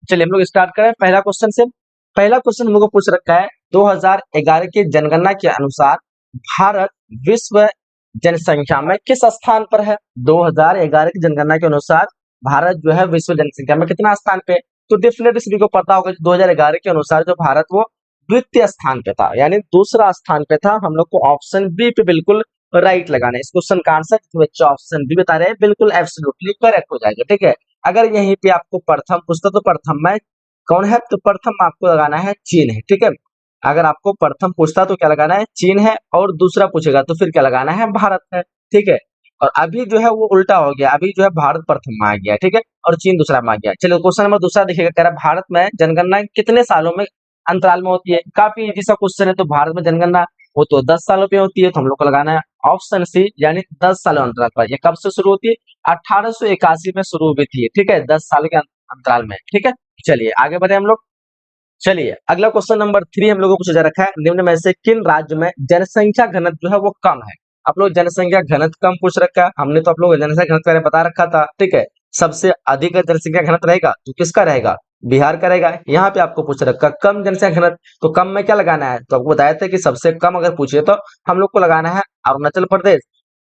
चलिए हम लोग स्टार्ट करें पहला क्वेश्चन से। पहला क्वेश्चन हम लोग को पूछ रखा है 2011 की जनगणना के अनुसार भारत विश्व जनसंख्या में किस स्थान पर है। 2011 की जनगणना के अनुसार भारत जो है विश्व जनसंख्या में कितना स्थान पे। तो डेफिनेटली सभी को पता होगा 2011 के अनुसार जो भारत वो द्वितीय स्थान पे था, यानी दूसरा स्थान पे था। हम लोग को ऑप्शन बी पे बिल्कुल राइट लगाना है। इस क्वेश्चन का आंसर बच्चे ऑप्शन बी बता रहे हैं, बिल्कुल एब्सोल्युटली करेक्ट हो जाएगा। ठीक है, अगर यहीं पे आपको प्रथम पूछता तो प्रथम में कौन है, तो प्रथम आपको लगाना है चीन है। ठीक है, अगर आपको प्रथम पूछता तो क्या लगाना है, चीन है, और दूसरा पूछेगा तो फिर क्या लगाना है, भारत है। ठीक है, और अभी जो है वो उल्टा हो गया, अभी जो है भारत प्रथम में आ गया। ठीक है, और चीन दूसरा में आ गया। चलो क्वेश्चन नंबर दूसरा देखिएगा, कह रहा है भारत में जनगणना कितने सालों में अंतराल में होती है। काफी इजी सा क्वेश्चन है। तो भारत में जनगणना वो तो 10 सालों पे होती है, तो हम लोग को लगाना है ऑप्शन सी, यानी 10 सालों अंतराल पर। ये कब से शुरू होती है, 1881 में शुरू हुई थी। ठीक है, 10 साल के अंतराल में। ठीक है, चलिए आगे बढ़े हम लोग। चलिए अगला क्वेश्चन नंबर 3 हम लोगों को पूछा जा रखा है, निम्न में से किन राज्य में जनसंख्या घनत्व जो है वो कम है। आप लोग जनसंख्या घनत्व कम पूछ रखा है, हमने तो आप लोग जनसंख्या घनत्व बारे में बता रखा था। ठीक है, सबसे अधिक जनसंख्या घनत्व रहेगा तो किसका रहेगा, बिहार का रहेगा। यहाँ पे आपको पूछ रखा कम जनसंख्या घनत्व, तो कम में क्या लगाना है, तो आपको बताया था कि सबसे कम अगर पूछिए तो हम लोग को लगाना है अरुणाचल प्रदेश।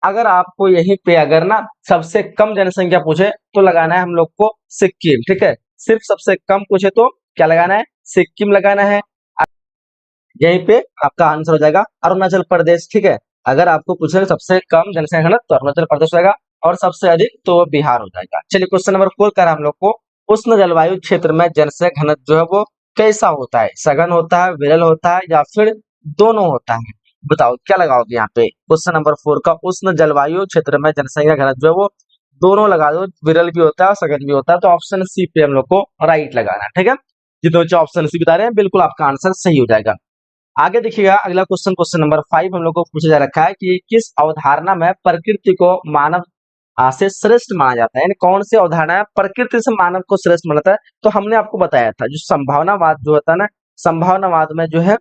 अगर आपको यहीं पे अगर ना सबसे कम जनसंख्या पूछे तो लगाना है हम लोग को सिक्किम। ठीक है, सिर्फ सबसे कम पूछे तो क्या लगाना है, सिक्किम लगाना है। यहीं पे आपका आंसर हो जाएगा अरुणाचल प्रदेश। ठीक है, अगर आपको पूछे सबसे कम जनसंख्या घनत्व तो अरुणाचल प्रदेश होगा, और सबसे अधिक तो बिहार हो जाएगा। चलिए क्वेश्चन नंबर 4 कर हम लोग को, उष्ण जलवायु क्षेत्र में जनसंख्या घनत्व जो है वो कैसा होता है, सघन होता है, विरल होता है, या फिर दोनों होता है। बताओ क्या लगाओगे यहाँ पे। क्वेश्चन नंबर 4 का उष्ण जलवायु क्षेत्र में जनसंख्या घनत्व जो है वो दोनों लगा दो, विरल भी होता है और सघन भी होता है। तो ऑप्शन सी पे हम लोग को राइट लगाना है। ठीक है, जितने बच्चे ऑप्शन सी बता रहे हैं बिल्कुल आपका आंसर सही हो जाएगा। आगे देखिएगा अगला क्वेश्चन, क्वेश्चन नंबर 5 हम लोग को पूछा जा रखा है कि किस अवधारणा में प्रकृति को मानव से श्रेष्ठ माना जाता है, यानी कौन सी अवधारणा है प्रकृति से मानव को श्रेष्ठ मानता है। तो हमने आपको बताया था जो संभावनावाद जो होता है ना, संभावनावाद में जो है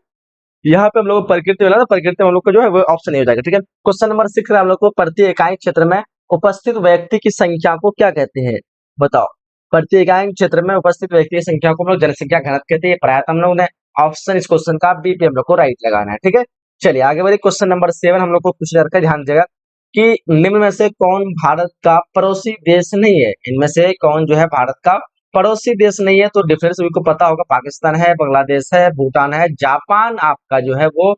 यहाँ पे हम लोग को प्रकृति वाला, प्रकृति में हम लोग को जो है वो ऑप्शन नहीं हो जाएगा। ठीक है, क्वेश्चन नंबर 6 हम लोग को प्रति इकाई क्षेत्र में उपस्थित व्यक्ति की संख्या को क्या कहते हैं। बताओ, प्रति इकाई क्षेत्र में उपस्थित व्यक्ति की संख्या को हम लोग जनसंख्या घनत्व कहते हैं। पढ़ाया था हम लोग ने। ऑप्शन इस क्वेश्चन का बी पे हम लोग को राइट लगाना है। ठीक है, चलिए आगे बढ़िए। क्वेश्चन नंबर 7 हम लोग को पूछा जा रखा है, ध्यान दीजिएगा कि निम्न में से कौन भारत का पड़ोसी देश नहीं है। इनमें से कौन जो है भारत का पड़ोसी देश नहीं है। तो डिफरेंस सभी को पता होगा, पाकिस्तान है, बांग्लादेश है, भूटान है, जापान आपका जो है वो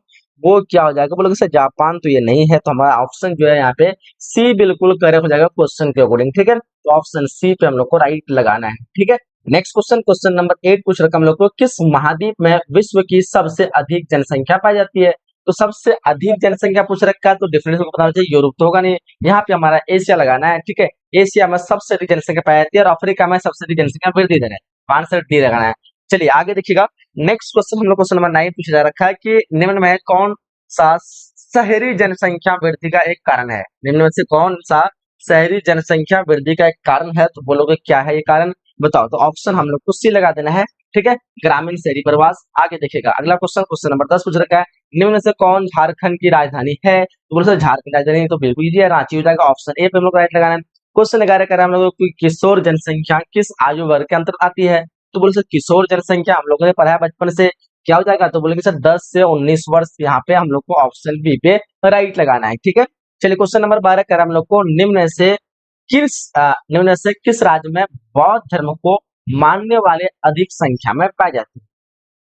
क्या हो जाएगा, बोलोगे सर जापान तो ये नहीं है। तो हमारा ऑप्शन जो है यहाँ पे सी बिल्कुल करेक्ट हो जाएगा क्वेश्चन के अकॉर्डिंग। ठीक है, तो ऑप्शन सी पे हम लोग को राइट लगाना है। ठीक है, नेक्स्ट क्वेश्चन, क्वेश्चन नंबर 8 पूछ रखा हम लोग को, किस महाद्वीप में विश्व की सबसे अधिक जनसंख्या पाई जाती है। तो सबसे अधिक जनसंख्या पूछ रखा है, तो डिफरेंस को बताना चाहिए, यूरोप तो होगा नहीं। यहाँ पे हमारा एशिया लगाना है। ठीक है, एशिया में सबसे अधिक जनसंख्या पाई जाती है, और अफ्रीका में सबसे अधिक जनसंख्या वृद्धि दर है, आंसर डी लगाना है। चलिए आगे देखिएगा, नेक्स्ट क्वेश्चन हम लोग क्वेश्चन नंबर 9 पूछा जा रखा है कि निम्न में कौन सा शहरी जनसंख्या वृद्धि का एक कारण है। निम्न में से कौन सा शहरी जनसंख्या वृद्धि का एक कारण है। तो बोलोगे क्या है ये कारण, बताओ। तो ऑप्शन हम लोग को सी लगा देना है। ठीक है, ग्रामीण शहरी प्रवास। आगे देखिएगा अगला क्वेश्चन, क्वेश्चन नंबर 10 पूछ रखा है, निम्न में से कौन झारखंड की राजधानी है। तो बोलो सर झारखंड की राजधानी तो बिल्कुल इजी है, रांची हो जाएगा। ऑप्शन ए पे हम लोग राइट लगाना है। क्वेश्चन 11 कर हम लोग की किशोर जनसंख्या किस आयु वर्ग के अंतर्गत आती है। तो बोलो सर किशोर जनसंख्या हम लोगों ने पढ़ा है बचपन से, क्या हो जाएगा। तो बोलेंगे सर 10 से 19 वर्ष। यहाँ पे हम लोग को ऑप्शन बी पे राइट लगाना है। ठीक है, चलिए क्वेश्चन नंबर 12 कर हम लोग को, निम्न में से किस राज्य में बौद्ध धर्म को मानने वाले अधिक संख्या में पाए जाते हैं।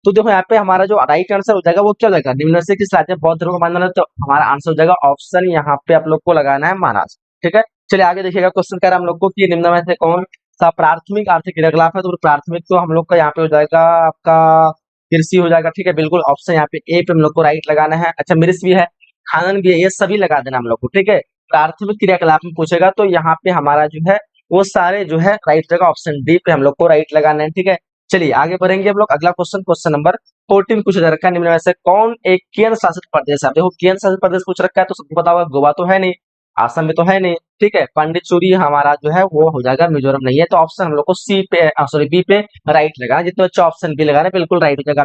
तो देखो यहाँ पे हमारा जो राइट आंसर हो जाएगा वो क्या हो जाएगा, निम्न में से किस राज्य में बौद्ध धर्म को मानने वाले, तो हमारा आंसर हो जाएगा ऑप्शन यहाँ पे आप लोग को लगाना है महाराष्ट्र। ठीक है, चलिए आगे देखिएगा, क्वेश्चन कर हम लोग को कि निम्न में से कौन सा प्राथमिक आर्थिक क्रियाकलाप है। तो प्राथमिक तो हम लोग का यहाँ पे हो जाएगा आपका कृषि हो जाएगा। ठीक है, बिल्कुल ऑप्शन यहाँ पे ए पे हम लोग को राइट लगाना है। अच्छा मृषि भी है, खनन भी है, ये सभी लगा देना हम लोग को। ठीक है, प्राथमिक क्रियाकलाप में पूछेगा तो यहाँ पे हमारा जो है वो सारे जो है राइट जगह, ऑप्शन डी पे हम लोग को राइट लगाना है। ठीक है, चलिए आगे बढ़ेंगे हम लोग। अगला क्वेश्चन, क्वेश्चन नंबर 14 पूछा जा रखा है, निम्न में से कौन एक केंद्र शासित प्रदेश है। देखो केंद्र शासित प्रदेश पूछ रखा है तो सबको पता होगा गोवा तो है नहीं, असम में तो है नहीं। ठीक है, पांडिचेरी हमारा जो है वो हो जाएगा, मिजोरम नहीं है। तो ऑप्शन हम लोग को सी पे सॉरी बी पे राइट लगाना, जितने बच्चे ऑप्शन बी लगा रहे हैं बिल्कुल राइट हो जाएगा।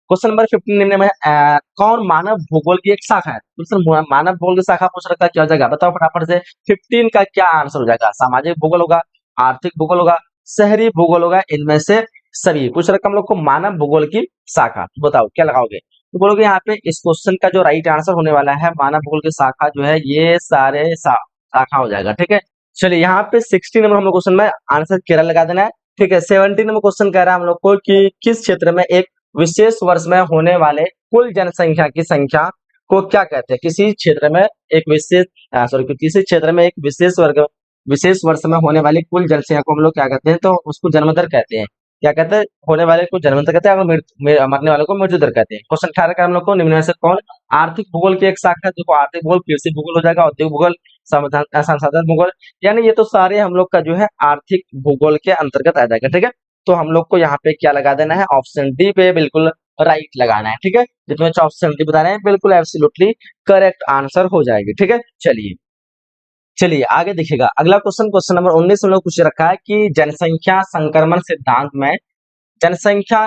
क्वेश्चन नंबर 15 निम्न में कौन मानव भूगोल की एक शाखा है। तो सर मानव भूगोल की शाखा पूछ रखा है, क्या हो जाएगा बताओ फटाफट से। 15 का क्या आंसर हो जाएगा, सामाजिक भूगोल होगा, आर्थिक भूगोल होगा, शहरी भूगोल होगा, इनमें से सभी। पूछ रखा हम लोग को मानव भूगोल की शाखा, तो बताओ क्या लगाओगे। तो बोलोगे यहाँ पे इस क्वेश्चन का जो राइट आंसर होने वाला है मानव भूगोल की शाखा जो है ये सारे शाखा हो जाएगा। ठीक है, चलिए यहाँ पे 60 नंबर हम लोग क्वेश्चन में आंसर केरल लगा देना है। ठीक है, 70 नंबर क्वेश्चन कह रहा है हम लोग को कि किस क्षेत्र में एक विशेष वर्ष में होने वाले कुल जनसंख्या की संख्या को क्या कहते हैं। किसी क्षेत्र में एक विशेष किसी क्षेत्र में एक विशेष वर्ष में होने वाली कुल जनसंख्या को हम लोग क्या कहते हैं, तो उसको जन्म दर कहते हैं। क्या कहते हैं, होने वाले को जन्म दर कहते हैं और मरने वाले को मृत्यु दर कहते हैं। क्वेश्चन 18 का हम लोग को निम्न में से कौन आर्थिक भूगोल की एक शाखा है। देखो आर्थिक भूगोल कृषि भूगोल हो जाएगा, औद्योगिक भूगोल, संसाधन भूगोल, यानी ये तो सारे हम लोग का जो है आर्थिक भूगोल के अंतर्गत आ जाएगा। ठीक है, तो हम लोग को यहाँ पे क्या लगा देना है, ऑप्शन डी पे बिल्कुल राइट लगाना है। ठीक है, जितने बच्चे ऑप्शन डी बता रहे हैं बिल्कुल एब्सोल्युटली करेक्ट आंसर हो जाएगी। ठीक है, चलिए चलिए आगे देखिएगा अगला क्वेश्चन, क्वेश्चन नंबर 19 में लोग पूछ रखा है कि जनसंख्या संक्रमण सिद्धांत में जनसंख्या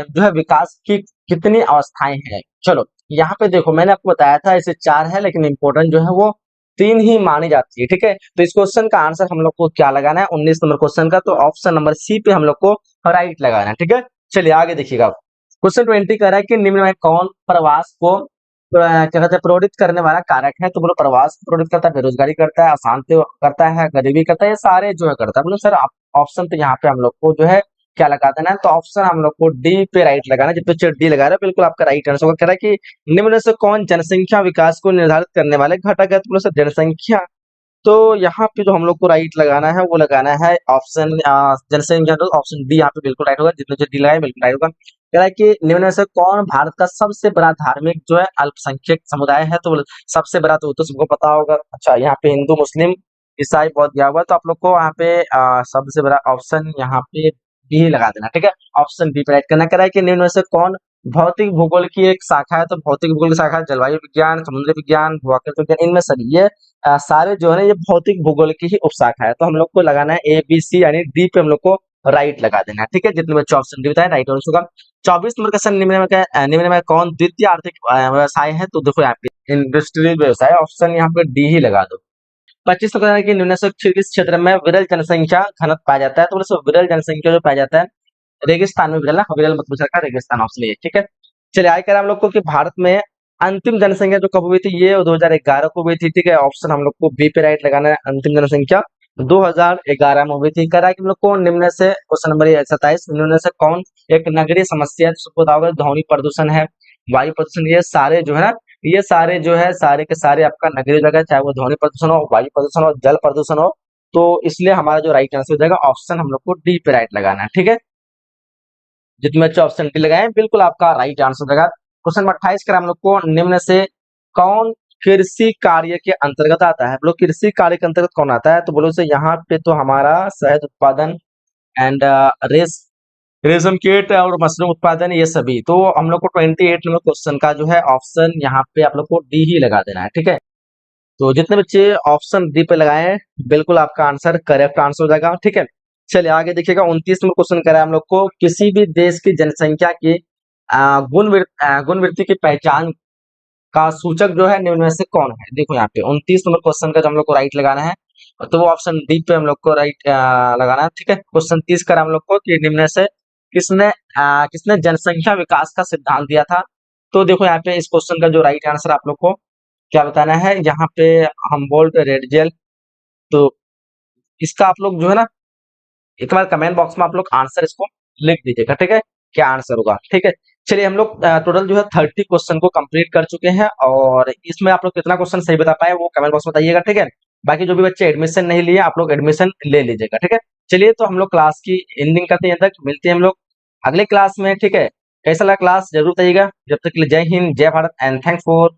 जो है विकास की कितनी अवस्थाएं हैं। चलो यहाँ पे देखो मैंने आपको बताया था ऐसे 4 है, लेकिन इंपॉर्टेंट जो है वो 3 ही मानी जाती है। ठीक है, तो इस क्वेश्चन का आंसर हम लोग को क्या लगाना है 19 नंबर क्वेश्चन का, तो ऑप्शन नंबर सी पे हम लोग को राइट लगाना है। ठीक है, चलिए आगे देखिएगा क्वेश्चन 20 कह रहा है कि निम्न में कौन प्रवास को क्या कहते हैं प्रेरित करने वाला कारक है। तो बोलो प्रवास को प्रेरित करता है, बेरोजगारी करता है, अशांति करता है, गरीबी करता है, ये सारे जो है करता है। बोलो सर ऑप्शन तो यहाँ पे हम लोग को जो है क्या लगा देना है, तो ऑप्शन हम लोग को डी पे राइट लगाना है। जितने डी लगा रहे हैं बिल्कुल आपका राइट आंसर होगा। कह रहा है कि निम्न में से कौन जनसंख्या विकास को निर्धारित करने वाले घटक है। तो बोलो सर जनसंख्या, तो यहाँ पे जो हम लोग को राइट लगाना है वो लगाना है ऑप्शन जनसंख्या, तो ऑप्शन डी यहाँ पे बिल्कुल राइट होगा। जितने जो डी लगाए बिल्कुल राइट होगा। कह रहा है कि निम्न में से कौन भारत का सबसे बड़ा धार्मिक जो है अल्पसंख्यक समुदाय है। तो सबसे बड़ा तो सबको पता होगा। अच्छा, यहाँ पे हिंदू मुस्लिम ईसाई बौद्ध दिया हुआ, तो आप लोग को यहाँ पे सबसे बड़ा ऑप्शन यहाँ पे डी ही लगा देना। ठीक है, ऑप्शन डी पे राइट करना। कह रहा है कि निम्न में से कौन भौतिक भूगोल की एक शाखा है। तो भौतिक भूगोल की शाखा जलवायु विज्ञान, समुद्र विज्ञान, भूआकृति विज्ञान, इनमें सभी ये सारे जो है ना ये भौतिक भूगोल की ही उपशाखा है। तो हम लोग को लगाना है ए बी सी, यानी डी पे हम लोग को राइट लगा देना है। ठीक है, जितने बच्चे ऑप्शन डी बताए राइट आंसर होगा। 24 नंबर क्वेश्चन, निम्न में कौन द्वितीय आर्थिक व्यवसाय है। तो देखो यहाँ पे इंडस्ट्रियल व्यवसाय, ऑप्शन यहाँ पे डी ही लगा दो। 25 नंबर है कि निम्न से किस क्षेत्र में विरल जनसंख्या घनत्व पाया जाता है। तो बोले विरल जनसंख्या जो पाया जाता है रेगिस्तान में, विरल विरल मत पूछ रखा, रेगिस्तान ऑप्शन ये। ठीक है, चलिए आगे कह रहा हम लोग को कि भारत में अंतिम जनसंख्या जो कब हुई थी, ये 2011 को हुई थी। ठीक है, ऑप्शन हम लोग को बी पे राइट लगाना है, अंतिम जनसंख्या 2011 में हुई थी। कह रहा है कि हम लोग को निम्न से क्वेश्चन नंबर 27, निम्न से कौन एक नगरीय समस्या है। सबको पता होगा ध्वनि प्रदूषण है, वायु प्रदूषण, ये सारे जो है ना ये सारे जो है सारे के सारे आपका नगरीय जगह, चाहे वो ध्वनि प्रदूषण हो, वायु प्रदूषण हो, जल प्रदूषण हो। तो इसलिए हमारा जो राइट आंसर हो जाएगा ऑप्शन हम लोग को डी पे राइट लगाना है। ठीक है, जितने बच्चे ऑप्शन डी लगाए बिल्कुल आपका राइट आंसर हो जाएगा। क्वेश्चन नंबर 28 का हम लोग को निम्न से कौन कृषि कार्य के अंतर्गत आता है। बोलो कृषि कार्य के अंतर्गत कौन आता है। तो बोलो से यहाँ पे तो हमारा शहद उत्पादन एंड रेशम कीट और मशरूम उत्पादन, ये सभी। तो हम लोग को 28 नंबर क्वेश्चन का जो है ऑप्शन यहाँ पे आप लोग को डी ही लगा देना है। ठीक है, तो जितने बच्चे ऑप्शन डी पे लगाए हैं बिल्कुल आपका आंसर करेक्ट आंसर हो जाएगा। ठीक है, चलिए आगे देखिएगा 29 नंबर क्वेश्चन करें हम लोग को किसी भी देश की जनसंख्या की गुणवृत्ति की पहचान का सूचक जो है निम्न में से कौन है। देखो यहाँ पे 29 नंबर क्वेश्चन का जो हम लोग को राइट लगाना है, तो वो ऑप्शन डी पे हम लोग को राइट लगाना है। ठीक है, क्वेश्चन 30 का हम लोग को कि निम्न से किसने जनसंख्या विकास का सिद्धांत दिया था। तो देखो यहाँ पे इस क्वेश्चन का जो राइट आंसर आप लोग को क्या बताना है, यहाँ पे हमबोल्ट रेडजेल। तो इसका आप लोग जो है ना एक बार कमेंट बॉक्स में आप लोग आंसर इसको लिख दीजिएगा। ठीक है, क्या आंसर होगा। ठीक है, चलिए हम लोग टोटल जो है 30 क्वेश्चन को कंप्लीट कर चुके हैं, और इसमें आप लोग कितना क्वेश्चन सही बता पाए वो कमेंट बॉक्स में बताइएगा। ठीक है, बाकी जो भी बच्चे एडमिशन नहीं लिए आप लोग एडमिशन ले लीजिएगा। ठीक है, चलिए तो हम लोग क्लास की एंडिंग करते हैं, तक मिलते हैं हम लोग अगले क्लास में। ठीक है, कैसा लगा क्लास जरूर बताइएगा। जब तक के लिए जय हिंद, जय भारत एंड थैंक्स फॉर